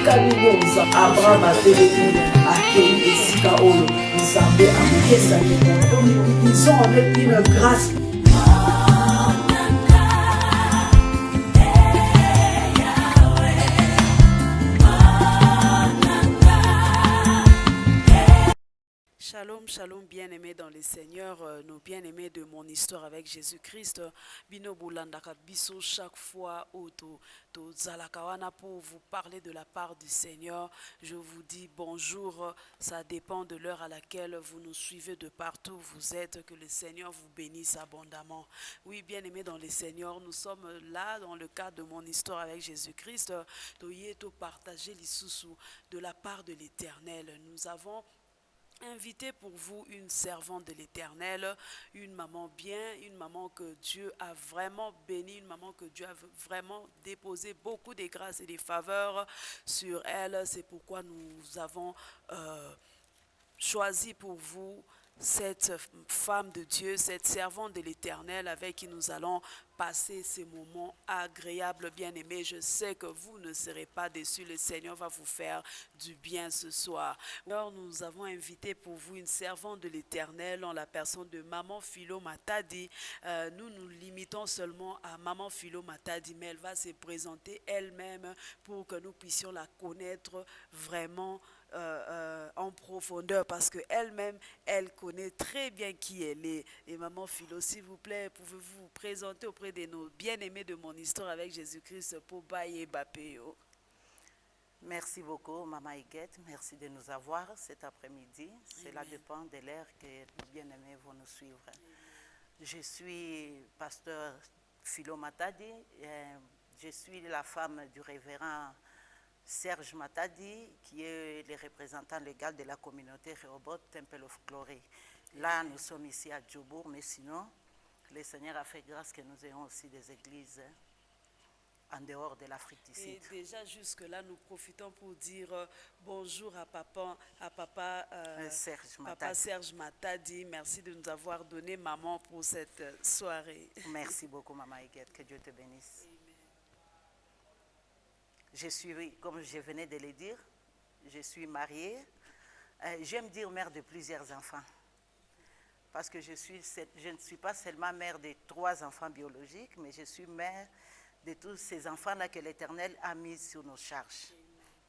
Abraham atelemi akei esika oyo Nzambe amopesaki. Ils ont avec une grâce. Shalom, shalom, bien-aimés dans le Seigneur, nos bien-aimés de mon histoire avec Jésus-Christ. Bino Boulandaka Biso, chaque fois où to Zalakawana pour vous parler de la part du Seigneur, je vous dis bonjour. Ça dépend de l'heure à laquelle vous nous suivez de partout où vous êtes. Que le Seigneur vous bénisse abondamment. Oui, bien-aimés dans le Seigneur, nous sommes là dans le cadre de mon histoire avec Jésus-Christ. To partager les sous de la part de l'Éternel. Nous avons invité pour vous une servante de l'Éternel, une maman bien, une maman que Dieu a vraiment bénie, une maman que Dieu a vraiment déposé beaucoup de grâces et de faveurs sur elle. C'est pourquoi nous avons choisi pour vous cette femme de Dieu, cette servante de l'Éternel avec qui nous allons passer ces moments agréables, bien-aimés. Je sais que vous ne serez pas déçus. Le Seigneur va vous faire du bien ce soir. Alors, nous avons invité pour vous une servante de l'Éternel en la personne de Maman Philo Matadi. Nous nous limitons seulement à Maman Philo Matadi, mais elle va se présenter elle-même pour que nous puissions la connaître vraiment en profondeur, parce qu'elle-même, elle connaît très bien qui elle est. Et Maman Philo, s'il vous plaît, pouvez-vous vous présenter auprès de nos bien-aimés de mon histoire avec Jésus-Christ pour Baye Bapéo? Merci beaucoup, Maman Higuette. Merci de nous avoir cet après-midi. Cela dépend de l'heure que nos bien-aimés vont nous suivre. Je suis pasteur Philo Matadi. Je suis la femme du révérend Serge Matadi, qui est le représentant légal de la communauté Rehoboth Temple of Glory. Là, nous sommes ici à Djobour, mais sinon, le Seigneur a fait grâce que nous ayons aussi des églises en dehors de l'Afrique du Sud. Et déjà jusque-là, nous profitons pour dire bonjour à papa Serge Matadi. Merci de nous avoir donné maman pour cette soirée. Merci beaucoup, Maman Higuette. Que Dieu te bénisse. Je suis, comme je venais de le dire, je suis mariée. J'aime dire mère de plusieurs enfants. Parce que je ne suis pas seulement mère de 3 enfants biologiques, mais je suis mère de tous ces enfants-là que l'Éternel a mis sur nos charges.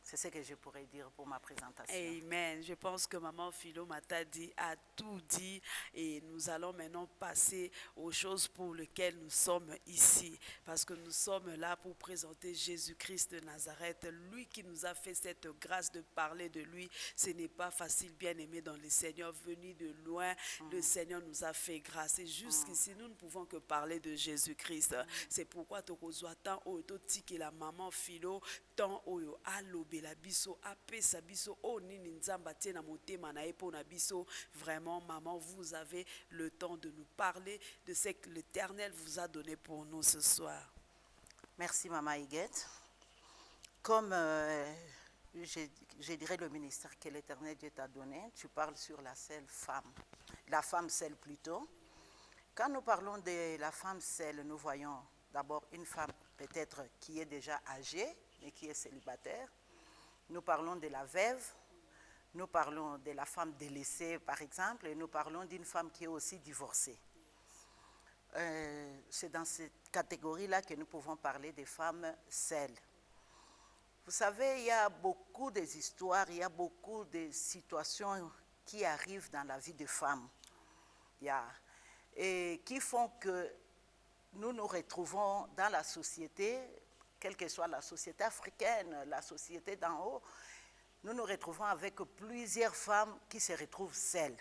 C'est ce que je pourrais dire pour ma présentation. Amen. Je pense que Maman Philo Matadi a tout dit et nous allons maintenant passer aux choses pour lesquelles nous sommes ici. Parce que nous sommes là pour présenter Jésus-Christ de Nazareth, lui qui nous a fait cette grâce de parler de lui. Ce n'est pas facile, bien aimé dans le Seigneur, venu de loin. Le Seigneur nous a fait grâce et jusqu'ici, nous ne pouvons que parler de Jésus-Christ. C'est pourquoi tant la Maman Philo, tant oyo alobe la biso apesa biso o nini nzamba tie na motema na epo na biso. Vraiment, maman, vous avez le temps de nous parler de ce que l'Éternel vous a donné pour nous ce soir. Merci, Maman Higuette. Comme je dirais le ministère que l'Éternel Dieu t'a donné, tu parles sur la seule femme, la femme seule plutôt. Quand nous parlons de la femme seule, nous voyons d'abord une femme peut-être qui est déjà âgée, mais qui est célibataire. Nous parlons de la veuve, nous parlons de la femme délaissée par exemple, et nous parlons d'une femme qui est aussi divorcée. C'est dans cette catégorie-là que nous pouvons parler des femmes seules. Vous savez, il y a beaucoup d'histoires, il y a beaucoup de situations qui arrivent dans la vie des femmes. Et qui font que nous nous retrouvons dans la société, quelle que soit la société africaine, la société d'en haut, nous nous retrouvons avec plusieurs femmes qui se retrouvent seules.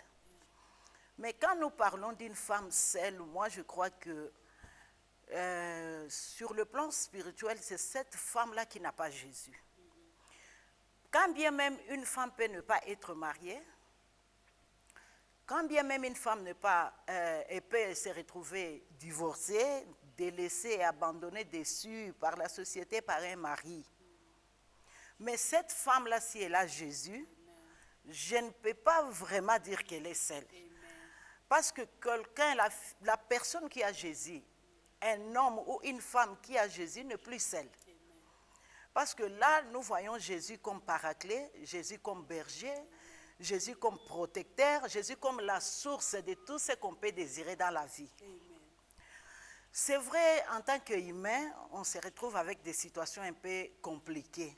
Mais quand nous parlons d'une femme seule, moi je crois que sur le plan spirituel, c'est cette femme-là qui n'a pas Jésus. Quand bien même une femme peut ne pas être mariée, quand bien même une femme peut se retrouver divorcée, délaissée et abandonnée, déçue par la société, par un mari. Mais cette femme-là, si elle a Jésus, je ne peux pas vraiment dire qu'elle est seule. Parce que quelqu'un, la personne qui a Jésus, un homme ou une femme qui a Jésus n'est plus seule. Parce que là, nous voyons Jésus comme paraclet, Jésus comme berger, Jésus comme protecteur, Jésus comme la source de tout ce qu'on peut désirer dans la vie. Amen. C'est vrai, en tant qu'humain, on se retrouve avec des situations un peu compliquées.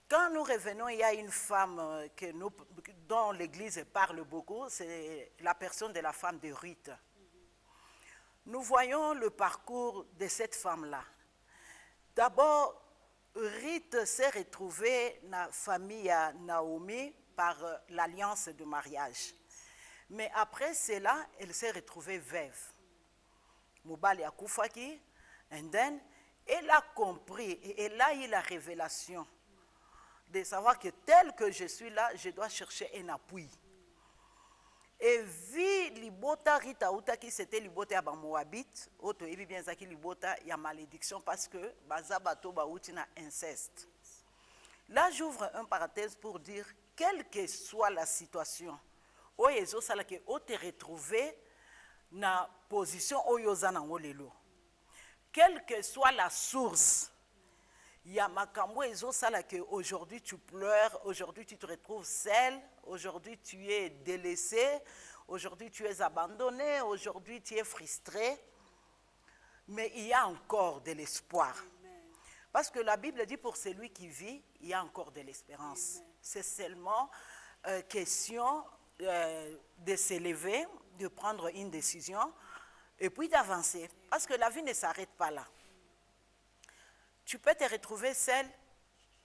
Quand nous revenons, il y a une femme dont l'Église parle beaucoup, c'est la personne de la femme de Ruth. Nous voyons le parcours de cette femme-là. D'abord, Ruth s'est retrouvée dans la famille à Naomi par l'alliance de mariage. Mais après cela, elle s'est retrouvée veuve. Mobali a Koufaki, and then, elle a compris et elle a eu la révélation de savoir que tel que je suis là, je dois chercher un appui. Et vu libota Rita Outaki, c'était libota ya Moabite, auto ebi bien zaki libota ya malédiction parce que bazabato baoutina inceste. Là, j'ouvre un parenthèse pour dire, quelle que soit la situation, oyezo salake o te retrouver na position oyoza na ngolelo. Quelle que soit la source, il y a makambo ezo salake aujourd'hui tu pleures, aujourd'hui tu te retrouves seul, aujourd'hui tu es délaissé, aujourd'hui tu es abandonné, aujourd'hui tu es frustré. Mais il y a encore de l'espoir. Parce que la Bible dit pour celui qui vit, il y a encore de l'espérance. C'est seulement question de s'élever, de prendre une décision et puis d'avancer. Parce que la vie ne s'arrête pas là. Tu peux te retrouver seul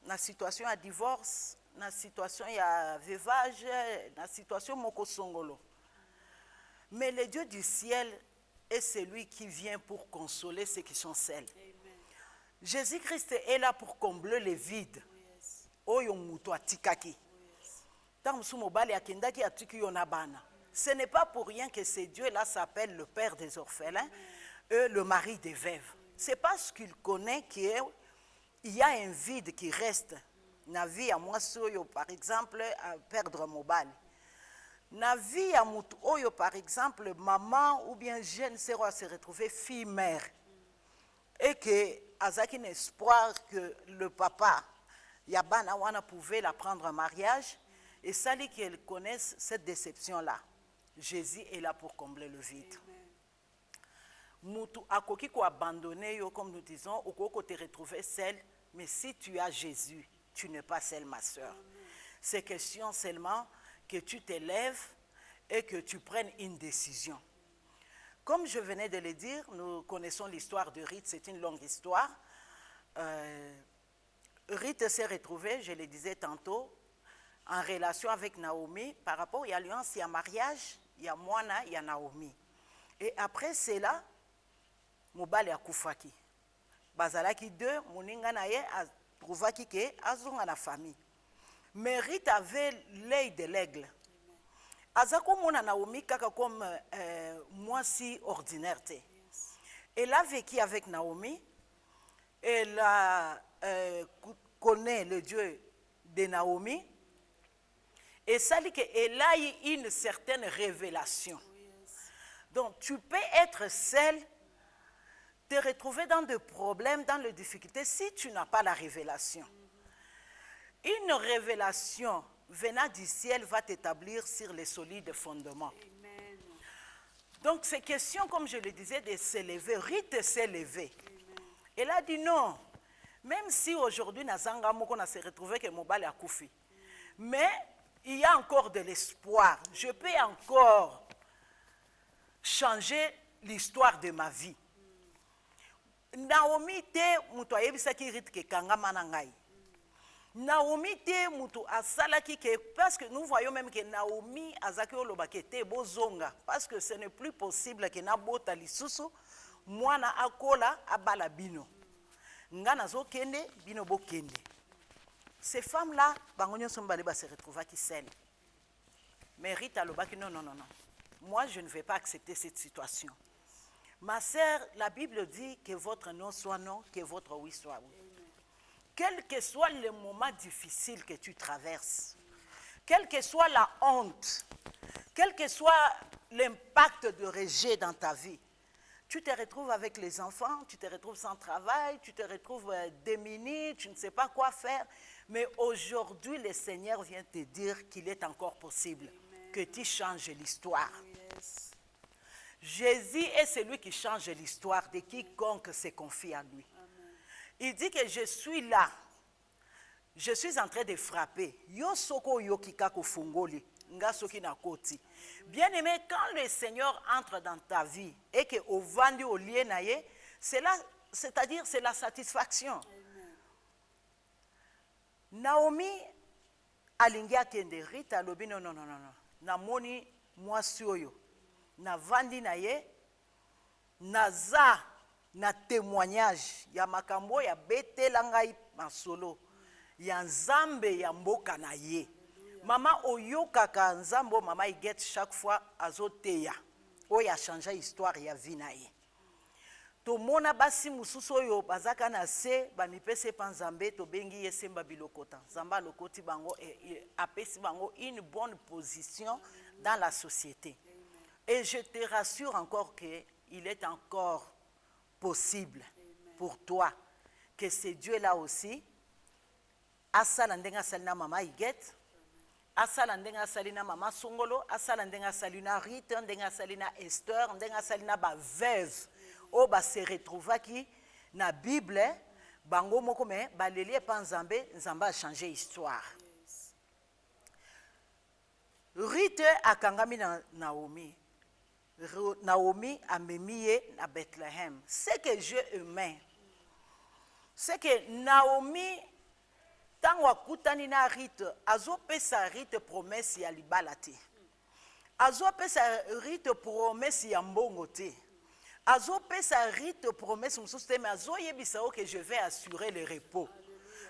dans la situation à divorce, dans la situation à veuvage, dans la situation moko songolo. Mais le Dieu du ciel est celui qui vient pour consoler ceux qui sont seuls. Jésus-Christ est là pour combler les vides. Oyo muto atikaki. Ce n'est pas pour rien que ce Dieu-là s'appelle le Père des orphelins et le mari des veuves. C'est parce qu'il connaît qu'il y a un vide qui reste. Na vie à moi soyo, par exemple, à perdre mon bal. Na vie à mutu oyo, par exemple, maman ou bien jeune sœur se retrouver fille-mère. Et que azaki un espoir que le papa Yabana Wana pouvait la prendre en mariage. Et ça dit qu'elle connaisse cette déception-là. Jésus est là pour combler le vide. Mutu akoki ko abandonner yo, comme nous disons, ou ko te retrouver seul, mais si tu as Jésus, tu n'es pas seule, ma soeur. C'est question seulement que tu t'élèves et que tu prennes une décision. Comme je venais de le dire, nous connaissons l'histoire de Ruth, c'est une longue histoire. Ruth s'est retrouvée, je le disais tantôt, en relation avec Naomi par rapport à l'alliance, il y a mariage, il y a Moana, il y a Naomi. Et après cela, Mobali a Koufaki. Bazalaki deux, Moninga naye a trouvaki ke azonga na famille. Mais Ruth avait l'œil de l'aigle. Azako mona Naomi kaka comme moi si ordinaire. Elle a vécu avec Naomi. Elle connaît le Dieu de Naomi. Et ça dit qu'elle a eu une certaine révélation. Donc tu peux être seul, te retrouver dans des problèmes, dans les difficultés, si tu n'as pas la révélation. Une révélation venant du ciel va t'établir sur les solides fondements. Amen. Donc c'est question, comme je le disais, de s'élever. Ruth s'est levée. Elle a dit non. Même si aujourd'hui, Nazanga Moko n'a se retrouvé que Mobali a Koufi. Mais il y a encore de l'espoir. Je peux encore changer l'histoire de ma vie. Naomi te mutu ayebisaki Ruth ke kangama na ngai. Naomi te mutu asalaki ke, parce que nous voyons même que Naomi azaki olobaki te bozonga, parce que ce n'est plus possible que na bota lisusu mwana akola abala bino. Ngana zo kende bino bo kende. Ces femmes-là, bangonyo sombali ba se retrouvaki seules. Mais Ruth alobaki non. Moi je ne vais pas accepter cette situation. Ma sœur, la Bible dit que votre non soit non, que votre oui soit oui. Quel que soit le moment difficile que tu traverses, quelle que soit la honte, quel que soit l'impact de rejet dans ta vie, tu te retrouves avec les enfants, tu te retrouves sans travail, tu te retrouves démuni, tu ne sais pas quoi faire. Mais aujourd'hui, le Seigneur vient te dire qu'il est encore possible que tu changes l'histoire. Yes. Jésus est celui qui change l'histoire de quiconque se confie à lui. Amen. Il dit que je suis là. Je suis en train de frapper. Yo soko yo kikako fungoli. Nga soki na koti. Bien aimé, quand le Seigneur entre dans ta vie et que au vendu au lieu naye, c'est-à-dire c'est la satisfaction. Amen. Naomi alingi akende Rita alobi non. Namoni mwasi oyo. Na vandi naye naza na témoignage ya makambo ya betela ngai masolo ya nzambe ya mboka na ye. Mama oyokaka nzambo mama Iget chaque fois azoteya oyo a changé histoire ya vie na ye. Tomona basi mususu oyo bazaka na se bamipese pa nzambe tobengi ye semba bilokota. Nzamba lokoti bango apesi bango une bonne position dans la société. Et je te rassure encore qu'il est encore possible pour toi que ce Dieu-là aussi, asala ndenga salina mama Iget, asala ndenga salina mama Songolo, asala ndenga salina Rita, ndenga salina Esther, ndenga salina ba veuve, o ba se retrouva ki na Bible, bango moko me baleli pa nzambe, nzamba a changé histoire. Rita akangami na Naomi. Naomi a memié à Bethléem. Ce que Dieu aimait, c'est que Naomi, tant wakutani na Rite, azo pesa Rite promesse ya libala te. Azo pesa Rite promesse ya mbongo te. Azo pesa Rite promesse mususu mais azo yebisa que je vais assurer le repos.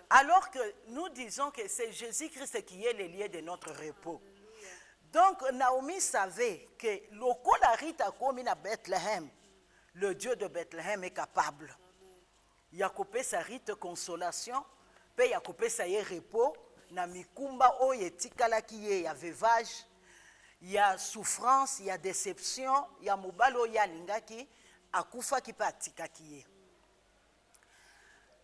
Alors que nous disons que c'est Jésus-Christ qui est le lieu de notre repos. Donc Naomi savait que lokola Rita komi na Bethléem, le Dieu de Bethléem est capable. Yakope sa Rite consolation, pe yakope sa ye repos, na mikumba o yetikala ki ye ya veuvage, ya souffrance, ya déception, ya mobalo ya lingaki, akufa ki pa atika ki ye.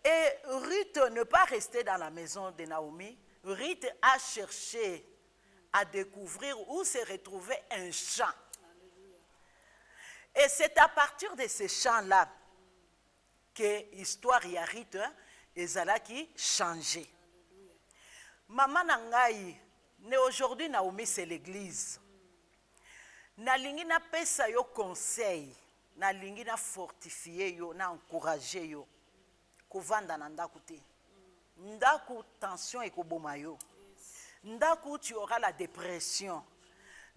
Et Ruth ne pas rester dans la maison de Naomi, Ruth a cherché à découvrir où se retrouvait un champ. Et c'est à partir de ce champ-là que l'histoire ya Ruth ezalaki changé. Maman nangai, ne aujourd'hui Naomi c'est l'église. Nalingi na pesa yo conseil, nalingi na fortifier yo, na encourager yo. Kovanda na ndaku te. Ndaku tension ekoboma yo. Ndaku tu auras la dépression.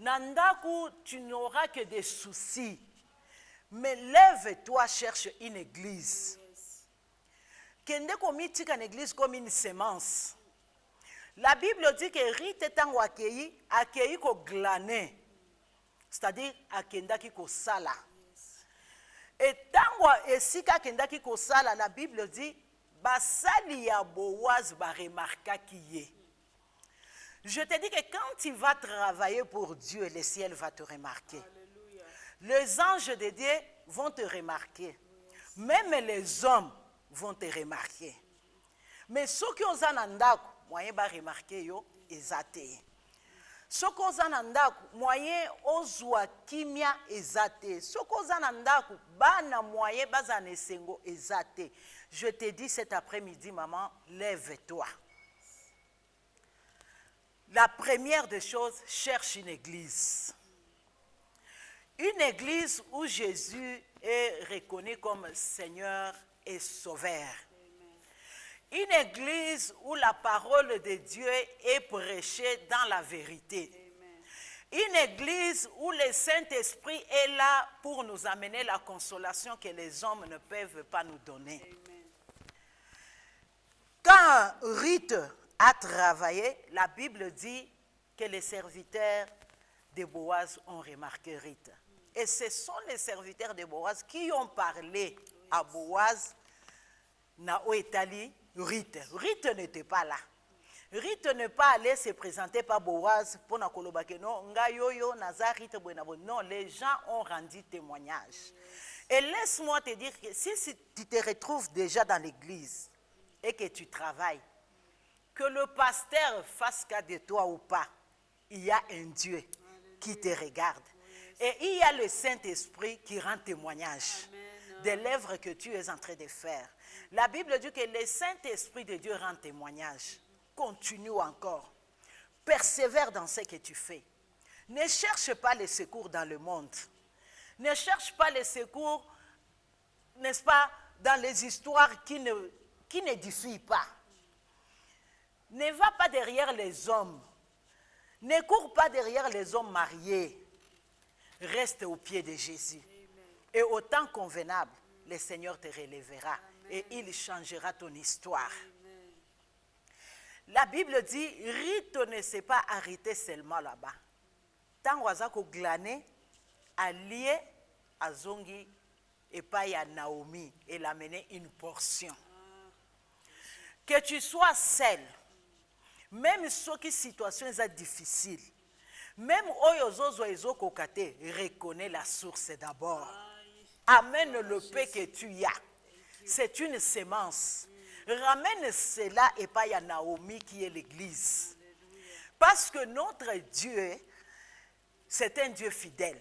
Nandaku tu n'auras que des soucis. Mais lève-toi, cherche une église. Kende komiti une église comme une semence. La Bible dit que Rite tango accueilli ko glaner. C'est-à-dire akendaki ko sala. Et tango esika akendaki ko sala, la Bible dit basali ya Boaz ba remarka ki ye. Je te dis que quand tu vas travailler pour Dieu, le ciel va te remarquer. Alléluia. Les anges de Dieu vont te remarquer. Même les hommes vont te remarquer. Mais ceux qui ont un andako, moyen va remarquer yo, ezate. Ceux qui ont un andako, moyen ozwa kimia ezate. Ceux qui ont un andako, bana moyen bazane sengo ezate. Je te dis cet après-midi, maman, lève-toi. La première des choses, cherche une église. Une église où Jésus est reconnu comme Seigneur et Sauveur. Une église où la parole de Dieu est prêchée dans la vérité. Une église où le Saint-Esprit est là pour nous amener la consolation que les hommes ne peuvent pas nous donner. Quand Rite a travaillé, la Bible dit que les serviteurs de Boaz ont remarqué Rite. Et ce sont les serviteurs de Boaz qui ont parlé à Boaz na oetali Rite. Rite n'était pas là. Rite n'est pas allé se présenter par Boaz pour na kolobake non nga yoyo naza Rite bwenabo. Non, les gens ont rendu témoignage. Et laisse-moi te dire que si tu te retrouves déjà dans l'église et que tu travailles, que le pasteur fasse cas de toi ou pas, il y a un Dieu qui te regarde. Et il y a le Saint-Esprit qui rend témoignage des lèvres que tu es en train de faire. La Bible dit que le Saint-Esprit de Dieu rend témoignage. Continue encore. Persévère dans ce que tu fais. Ne cherche pas les secours dans le monde. Ne cherche pas les secours, n'est-ce pas, dans les histoires qui n'édifient pas. Ne va pas derrière les hommes. Ne cours pas derrière les hommes mariés. Reste au pied de Jésus. Et au temps convenable, le Seigneur te relèvera et il changera ton histoire. La Bible dit, Rite ne s'est pas arrêté seulement là-bas. Tant waza ko glané, allié à Zongi et pas à Naomi, elle a mené une portion. Que tu sois seul, même si la situation est difficile, même oyozozo ezoko kate, reconnais la source d'abord. Amène le paix que tu as. C'est une sémence. Ramène cela et pas à Naomi qui est l'église. Parce que notre Dieu, c'est un Dieu fidèle.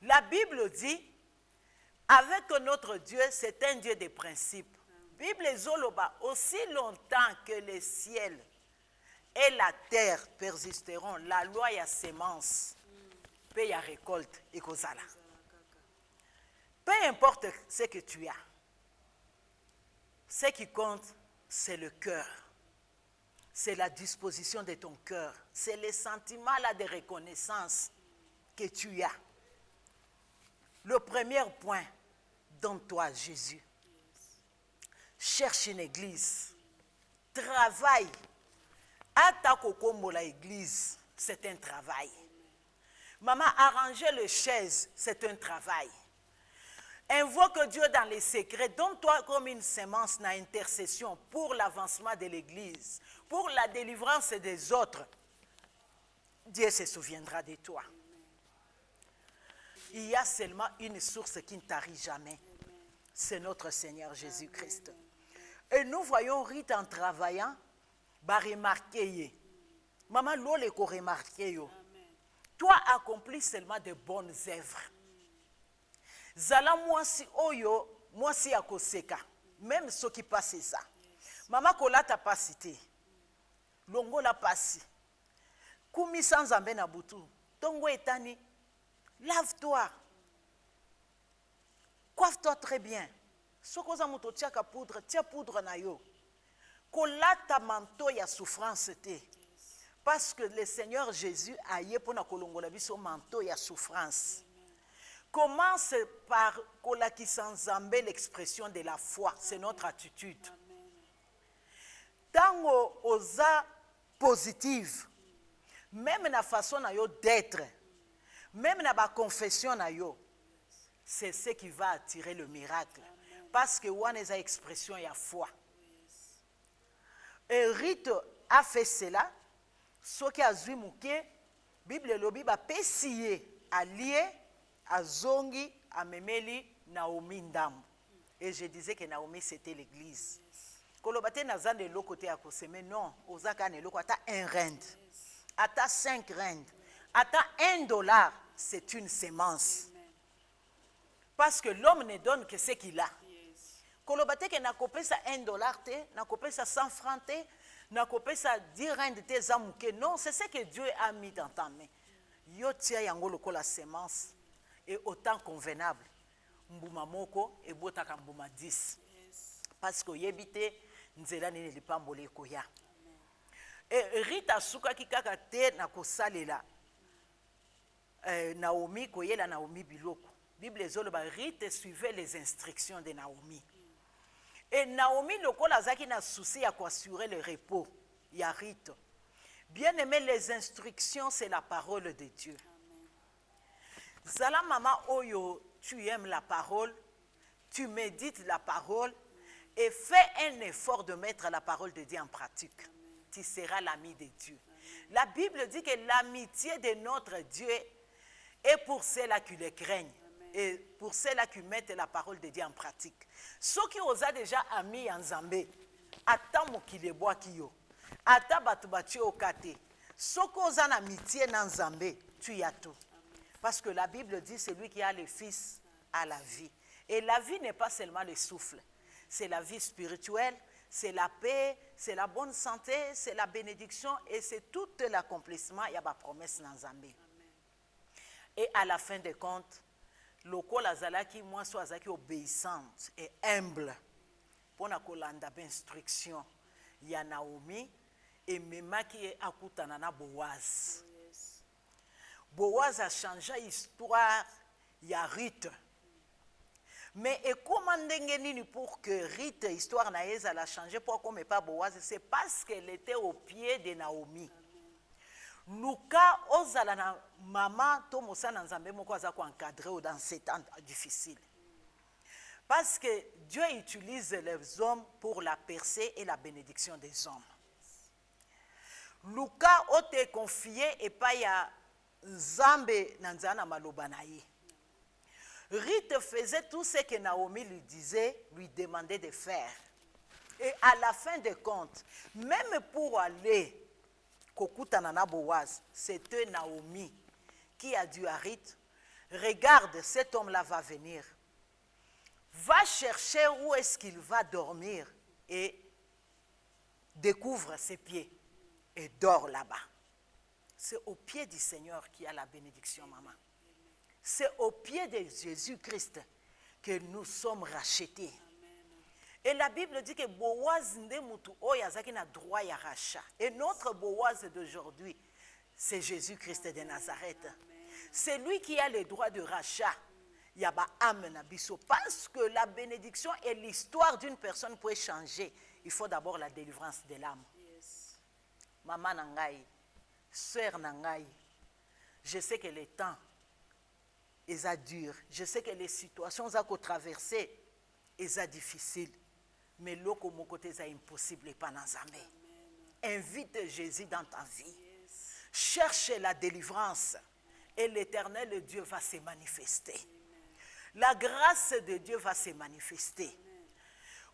La Bible dit, avec notre Dieu, c'est un Dieu de principes. Bible Zoloba, aussi longtemps que les ciels et la terre persisteront, la loi et la sémence, paye la récolte et kozala. Peu importe ce que tu as, ce qui compte, c'est le cœur. C'est la disposition de ton cœur. C'est le sentiment là de reconnaissance que tu as. Le premier point, donne-toi Jésus. Cherche une église. Travaille. Attaque l'église, c'est un travail. Maman, arranger les chaises, c'est un travail. Invoque Dieu dans les secrets. Donne-toi comme une sémence dans l'intercession pour l'avancement de l'église, pour la délivrance des autres. Dieu se souviendra de toi. Il y a seulement une source qui ne tarit jamais. C'est notre Seigneur Jésus-Christ. Et nous voyons Rite en travaillant, va remarquer. Maman, l'ole ko remarquer yo. Toi accomplis seulement de bonnes œuvres. Zala mwasi oyo, mwasi ya koseka. Même ceux qui passent ça. Maman kola ta pasité. Longo la passi. Kumi sans ambe na butu. Tongo etani. Lave-toi. Coiffe-toi très bien. Sokoza muto tiaka poudre, tia poudre na yo. Kolata manteau ya souffrance te. Parce que le Seigneur Jésus a yé pour na kolongola biso manteau ya souffrance. Commence par kolaki sans ambe l'expression de la foi, c'est notre attitude. Tango oza positive, même na façon na yo d'être, même na ba confession na yo, c'est ce qui va attirer le miracle. Parce que wana eza expression ya foi. Et Rite a fait cela, ce qui a zui mouké, Bible lobi ba pesiye allié à Zongi, à Memeli, Naomi Ndam. Et je disais que Naomi c'était l'église. Kolobate nazan de l'autre côté à Koseme, non, Ozaka ne l'autre, ata 1 rand, ata 5 rand, ata $1, c'est une sémence. Parce que l'homme ne donne que ce qu'il a. Kolobate que na kopé ça $1 te, na kopé ça 100 francs te, na kopé ça 10 rand te zamouke. Non, c'est ce que Dieu a mis dans ta main. Yo tia yango loko la sémence. Et autant convenable, mbuma moko et botaka mbuma 10. Parce que yebite nzela nene lipambole koya. Et Rite asuka kikaka te na kosalela Naomi koyela Naomi biloko. Bible ezoloba Rite suivait les instructions de Naomi. Et Naomi lokola zaki na souci à assurer le repos. Ya Rite. Bien aimé, les instructions c'est la parole de Dieu. Zala maman oyo, tu aimes la parole, tu médites la parole et fais un effort de mettre la parole de Dieu en pratique. Tu seras l'ami de Dieu. La Bible dit que l'amitié de notre Dieu est pour ceux-là qui le craignent. Et pour ceux-là qui mettent la parole de Dieu en pratique. Ceux qui ont déjà amis en Zambé, ata mokili boaki yo, ata batu bati okate, ceux qui ont amitié en Zambé, tu y as tout. Parce que la Bible dit c'est lui qui a le Fils à la vie. Et la vie n'est pas seulement le souffle, c'est la vie spirituelle, c'est la paix, c'est la bonne santé, c'est la bénédiction et c'est tout l'accomplissement. Il y a ma promesse dans Zambé. Et à la fin des comptes, loko la zalaki moi soit zaki obéissante et humble pour na kolanda instruction ya Naomi et même qui akutana na Boaz. Boaz a changé l'histoire ya Ruth. Mais et comment ndengeni pour que Ruth histoire na elle a changé pourquoi mais pas Boaz, c'est parce qu'elle était au pied de Naomi. Luka ozala na mama to mosana nzambe moko aza ko encadrer dans ces temps difficiles. Parce que Dieu utilise les hommes pour la percée et la bénédiction des hommes. Luka ote confié et pas ya Nzambe nanzana maloba na ye. Ruth faisait tout ce que Naomi lui disait, lui demandait de faire. Et à la fin des comptes, même pour aller Kokutana Boaz, c'était Naomi qui a dit à Ruth, regarde, cet homme-là va venir. Va chercher où est-ce qu'il va dormir et découvre ses pieds et dort là-bas. C'est au pied du Seigneur qu'il y a la bénédiction, maman. C'est au pied de Jésus-Christ que nous sommes rachetés. Et la Bible dit que Boaz ndemutu oyazaki na droit ya rachat. Et notre Boaz d'aujourd'hui, c'est Jésus-Christ de Nazareth. C'est lui qui a le droit de rachat. Yaba âme na biso. Parce que la bénédiction et l'histoire d'une personne peut changer. Il faut d'abord la délivrance de l'âme. Maman nangai, sœur nangai, je sais que les temps est dur. Je sais que les situations qu'on traversent sont difficiles. Mais là, mon côté, c'est impossible et pas dans Zambé. Invite Jésus dans ta vie. Cherche la délivrance. Et l'Éternel Dieu va se manifester. La grâce de Dieu va se manifester.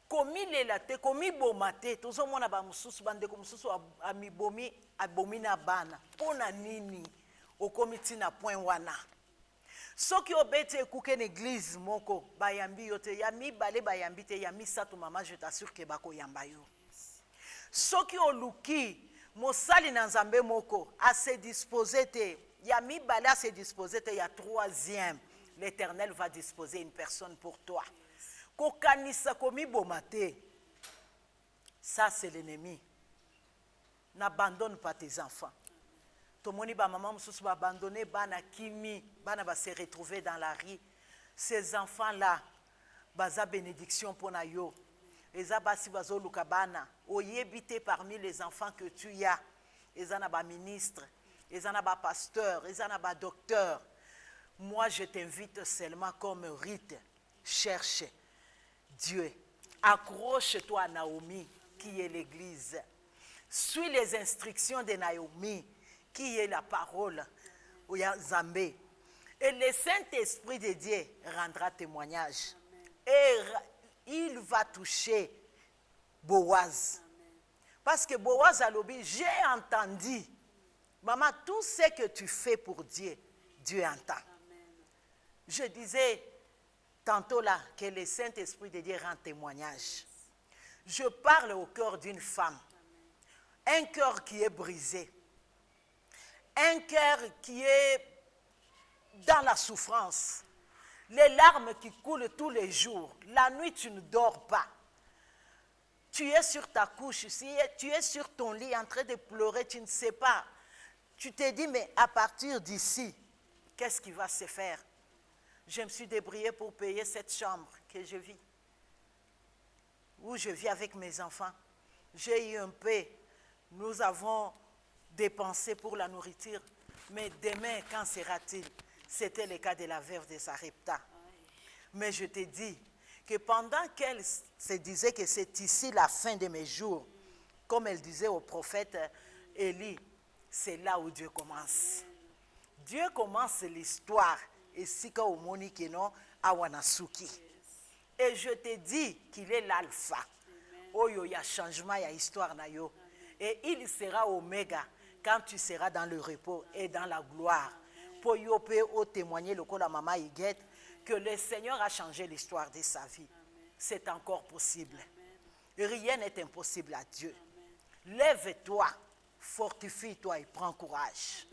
Comme il est là, comme il bomate, tout le monde a mususu bande comme mususu amibomi abomina bana. Pona nini au comité na point wana. So qui obéit kuke l'église moko bayambi yote yami bale bayambi te yami sato mama je t'assure que bako yamba yo. So qui oluki mosali na nzambe moko a se disposer te yami bale a se disposer te ya troisième. L'Éternel va disposer une personne pour toi. Kokanisa komi bomate. Ça c'est l'ennemi. N'abandonne pas tes enfants. Tomoni ba maman mususu ba abandonné bana kimi bana ba se retrouver dans la rue. Ces enfants là baza bénédiction pour na yo. Eza basi bazo luka bana oyebite parmi les enfants que tu y as. Ezana ba ministre, ezana ba pasteur, ezana ba docteur. Moi je t'invite seulement comme rite, cherche Dieu. Accroche-toi à Naomi qui est l'église. Suis les instructions de Naomi qui est la parole au Zambé. Et le Saint-Esprit de Dieu rendra témoignage. Et il va toucher Boaz. Parce que Boaz a l'obéi, j'ai entendu. Maman, tout ce que tu fais pour Dieu, Dieu entend. Je disais tantôt là que le Saint-Esprit de Dieu rend témoignage. Je parle au cœur d'une femme. Un cœur qui est brisé. Un cœur qui est dans la souffrance. Les larmes qui coulent tous les jours. La nuit, tu ne dors pas. Tu es sur ta couche, tu es sur ton lit en train de pleurer, tu ne sais pas. Tu te dis, mais à partir d'ici, qu'est-ce qui va se faire? Je me suis débrouillée pour payer cette chambre que je vis. Où je vis avec mes enfants. J'ai eu un peu. Nous avons dépensé pour la nourriture. Mais demain, quand sera-t-il? C'était le cas de la veuve de Sarepta. Mais je te dis que pendant qu'elle se disait que c'est ici la fin de mes jours, comme elle disait au prophète Élie, c'est là où Dieu commence. Dieu commence l'histoire esika omoni keno awanasuki. Et je te dis qu'il est l'alpha. Oyo ya changement ya histoire na yo. Et il sera oméga quand tu seras dans le repos et dans la gloire. Pour yo peut témoigner le coup la maman Iguette que le Seigneur a changé l'histoire de sa vie. C'est encore possible. Rien n'est impossible à Dieu. Lève-toi, fortifie-toi et prends courage.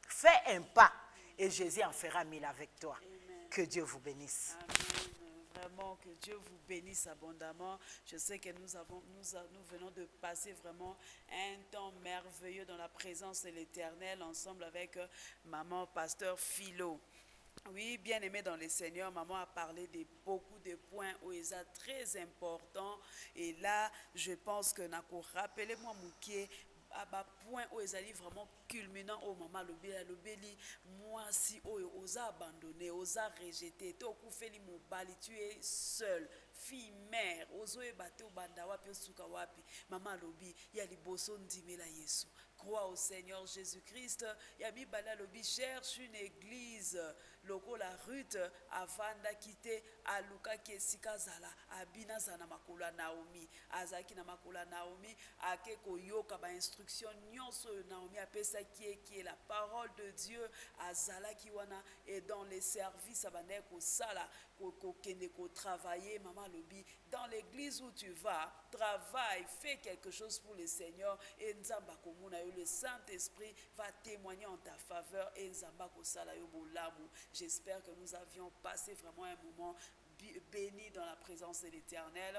Fais un pas et Jésus en fera 1000 avec toi. Que Dieu vous bénisse. Amen. Vraiment, que Dieu vous bénisse abondamment. Je sais que nous venons de passer vraiment un temps merveilleux dans la présence de l'Éternel ensemble avec maman pasteur Philo. Oui, bien aimé dans le Seigneur, maman a parlé de beaucoup de points où ils sont très importants. Et là, je pense que rappelez-moi Moukié, à bas point où ils allaient vraiment culminant au moment le béli moi si osa abandonné osa rejeté to kufeli mobali tu es seul fille mère ozo ebate obanda wapi osuka wapi mama lobi ya liboso ndimela Yesu. Crois au Seigneur Jésus-Christ. Yabi bala lobi cherche une église loko la Ruth avanda quitté aluka kesika zala abina zana makula Naomi azaki na makula Naomi ake koyoka ba instruction nyonso Naomi apesa qui est la parole de Dieu azala ki wana et dans les services abane ko sala ko kende ko travailler maman lobi dans l'église où tu vas travaille fais quelque chose pour le Seigneur et nzamba komuna le Saint-Esprit va témoigner en ta faveur et nzamba ko sala yo bolamu. J'espère que nous avions passé vraiment un moment béni dans la présence de l'Éternel.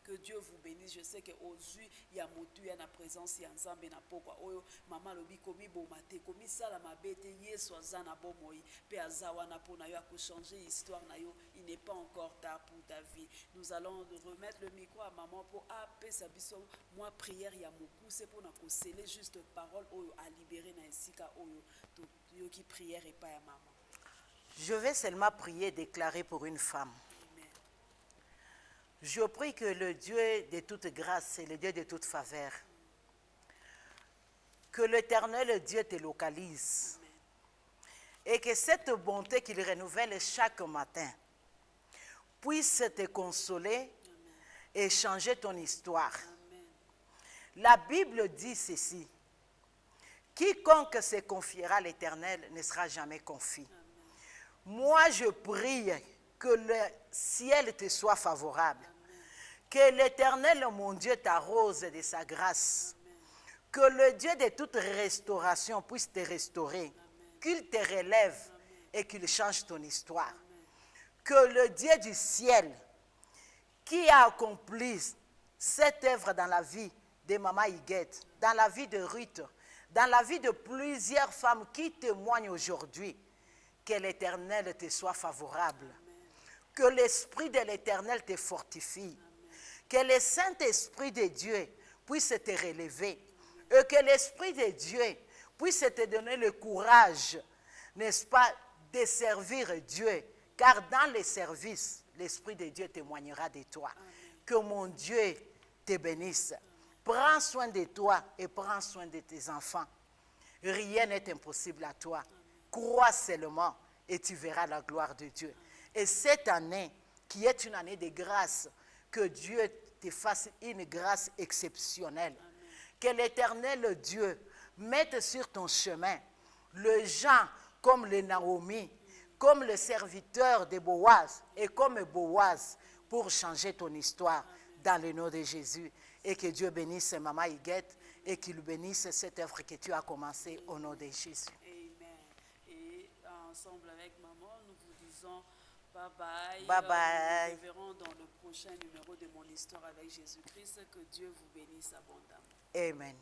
Que Dieu vous bénisse. Je sais que aujourd'hui il y a motu ya na présence ya nzambe na pokwa oyo mama lobi komi bomate komi sala mabete yeso azana bomoi pe azawa na pona yo a changer histoire na yo. Il n'est pas encore tard pour ta vie. Nous allons remettre le micro à maman pour appeler sa biso moi prière ya moku c'est pour na ko sceller juste parole oyo à libérer na esika oyo to yo qui prière et pas ya maman. Je vais seulement prier, déclarer pour une femme. Amen. Je prie que le Dieu de toute grâce et le Dieu de toute faveur, que l'Éternel Dieu te localise. Amen. Et que cette bonté qu'il renouvelle chaque matin puisse te consoler. Amen. Et changer ton histoire. Amen. La Bible dit ceci: quiconque se confiera à l'Éternel ne sera jamais confus. Amen. Moi, je prie que le ciel te soit favorable. Amen. Que l'Éternel, mon Dieu, t'arrose de sa grâce. Amen. Que le Dieu de toute restauration puisse te restaurer. Qu'il te relève. Amen. Et qu'il change ton histoire. Amen. Que le Dieu du ciel, qui a accompli cette œuvre dans la vie de Maman Iguette, dans la vie de Ruth, dans la vie de plusieurs femmes qui témoignent aujourd'hui, que l'Éternel te soit favorable. Amen. Que l'Esprit de l'Éternel te fortifie. Amen. Que le Saint-Esprit de Dieu puisse te relever. Amen. Et que l'Esprit de Dieu puisse te donner le courage, n'est-ce pas, de servir Dieu. Car dans les services, l'Esprit de Dieu témoignera de toi. Amen. Que mon Dieu te bénisse. Amen. Prends soin de toi et prends soin de tes enfants. Rien n'est impossible à toi. Amen. Crois seulement et tu verras la gloire de Dieu. Amen. Et cette année, qui est une année de grâce, que Dieu te fasse une grâce exceptionnelle. Amen. Que l'Éternel Dieu mette sur ton chemin le gens comme les Naomi, comme le serviteur de Boaz et comme Boaz pour changer ton histoire. Amen. Dans le nom de Jésus. Et que Dieu bénisse Maman Iguette et qu'il bénisse cette œuvre que tu as commencée au nom de Jésus. Amen. Et ensemble avec maman, nous vous disons bye bye. Bye bye. Nous nous verrons dans le prochain numéro de mon histoire avec Jésus-Christ. Que Dieu vous bénisse abondamment. Amen.